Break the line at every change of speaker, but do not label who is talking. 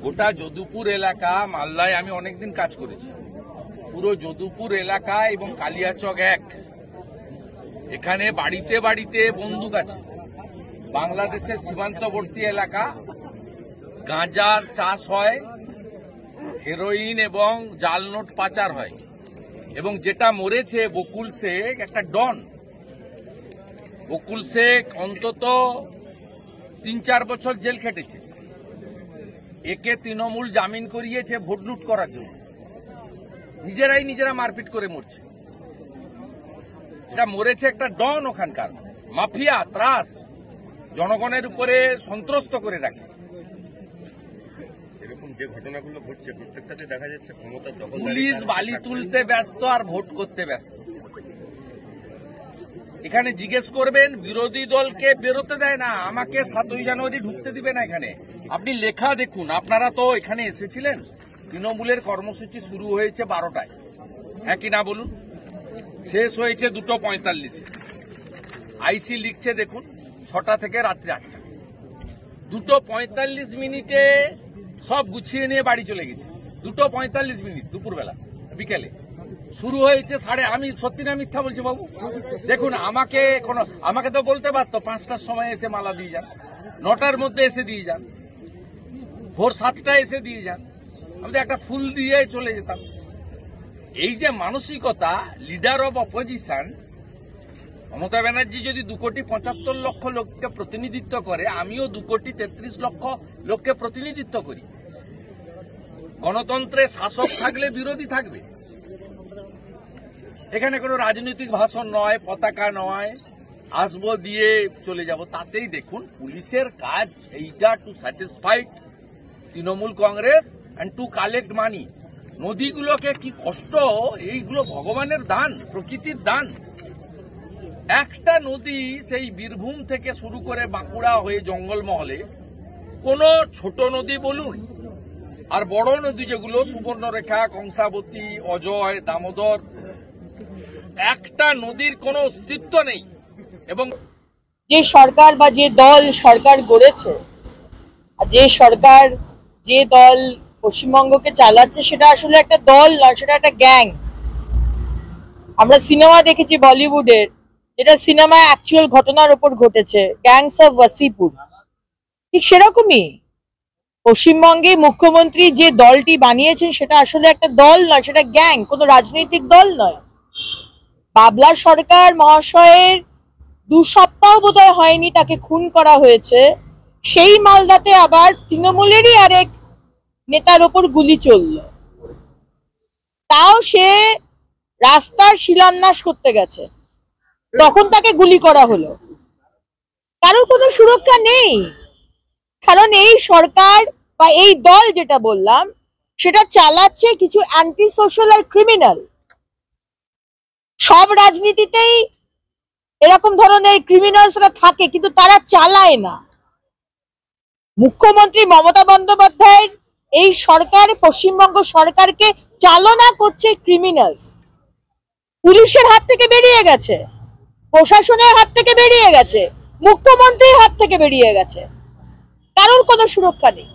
গোটা যদুপুর এলাকা মালদায় আমি অনেকদিন কাজ করেছি। পুরো যদুপুর এলাকা এবং কালিয়াচক এক, এখানে বাড়িতে বাড়িতে বন্দুক আছে। বাংলাদেশের সীমান্তবর্তী এলাকা, গাঁজার চাষ হয়, হেরোইন এবং জাল নোট পাচার হয়। এবং যেটা মরেছে বকুল শেখ, একটা ডন। বকুল শেখ অন্তত ৩-৪ বছর জেল খেটেছে। একে তৃণমূল জামিন করিয়েছে ভোট লুট করার জন্য। নিজেরা মারপিট করে মরছে। এটা মরেছে একটা ডন, ওখানকার মাফিয়া, ত্রাস, জনগণের উপরে সন্ত্রস্ত করে রাখে।
এরকম যে ঘটনাগুলো ঘটছে প্রত্যেকটাতে দেখা যাচ্ছে ক্ষমতার দখল।
পুলিশ বালি তুলতে ব্যস্ত আর ভোট করতে ব্যস্ত। এখানে জিজ্ঞেস করবেন, বিরোধী দলকে বেরোতে দেয় না, আমাকে 7ই জানুয়ারি ঢুকতে দিবে না এখানে। আপনি লেখা দেখুন, আপনারা তো এখানে এসেছিলেন। তৃণমূলের কর্মসূচি শুরু হয়েছে 12টায়, হ্যাঁ কি না বলুন? শেষ হয়েছে 2:45-এ। আইসি লিখছে দেখুন, 6টা থেকে রাত্রি 8টা। 2:45 সব গুছিয়ে নিয়ে বাড়ি চলে গেছে। 2:45 দুপুরবেলা, বিকেলে শুরু হয়েছে। আমি সত্যি না মিথ্যা বলছি বাবু? দেখুন, আমাকে তো বলতে পারতো 5টার সময় এসে মালা দিয়ে যান, 9টার মধ্যে এসে দিয়ে যান, ভোর 7টায় এসে দিয়ে যান, আমি তো একটা ফুল দিয়ে চলে যেতাম। এই যে মানসিকতা, leader of opposition Mamata Banerjee যদি 2,75,00,000 লোককে প্রতিনিধিত্ব করে, আমিও 2,33,00,000 লোককে প্রতিনিধিত্ব করি। গণতন্ত্রে শাসক থাকলে বিরোধী থাকবে। এখানে কোনো রাজনৈতিক ভাষণ নয়, পতাকা নয়, আসবো দিয়ে চলে যাব। তাতেই দেখুন পুলিশের কাজ এইটা, to satisfied Trinamool Congress and to collect money. নদীগুলোকে কি কষ্ট, এইগুলো ভগবানের দান, প্রকৃতির দান। একটা নদী সেই বীরভূম থেকে শুরু করে বাঁকুড়া হয়ে জঙ্গলমহলে, কোন ছোট নদী বলুন আর বড় নদী যেগুলো সুবর্ণরেখা, কংসাবতী, অজয়, দামোদর, একটা নদীর কোনো অস্তিত্ব নেই। এবং
যে সরকার বা যে দল সরকার গড়েছে, যে দল পশ্চিমবঙ্গকে চালাচ্ছে, সেটা আসলে একটা দল নয়, সেটা একটা গ্যাং। আমরা সিনেমা দেখেছি বলিউডের, যেটা সিনেমা অ্যাকচুয়াল ঘটনার উপর ঘটেছে, গ্যাংস অফ ওয়াসিপুর। ঠিক সেরকমই পশ্চিমবঙ্গে মুখ্যমন্ত্রী যে দলটি বানিয়েছেন, সেটা আসলে একটা দল নয়, সেটা গ্যাং, কোনো রাজনৈতিক দল নয়। বাবলা সরকার মহাশয়ের 2 সপ্তাহ বোধহয় হয়নি তাকে খুন করা হয়েছে। সেই মালদাতে আবার তৃণমূলেরই আরেক নেতার ওপর গুলি চলল, তাও সে রাস্তার শিলান্যাস করতে গেছে, তখন তাকে গুলি করা হলো। কারোর কোনো সুরক্ষা নেই, কারণ এই সরকার বা এই দল যেটা বললাম, সেটা চালাচ্ছে কিছু অ্যান্টি সোশ্যাল আর ক্রিমিনাল। সব রাজনীতিতেই এরকম ধরনের ক্রিমিনালসরা থাকে, কিন্তু তারা চালায় না। মুখ্যমন্ত্রী মমতা বন্দ্যোপাধ্যায়ের এই সরকার, পশ্চিমবঙ্গ সরকারকে চালনা করছে ক্রিমিনালস। পুলিশের হাত থেকে বেরিয়ে গেছে, প্রশাসনের হাত থেকে বেরিয়ে গেছে, মুখ্যমন্ত্রীর হাত থেকে বেরিয়ে গেছে, কারোর কোনো সুরক্ষা নেই।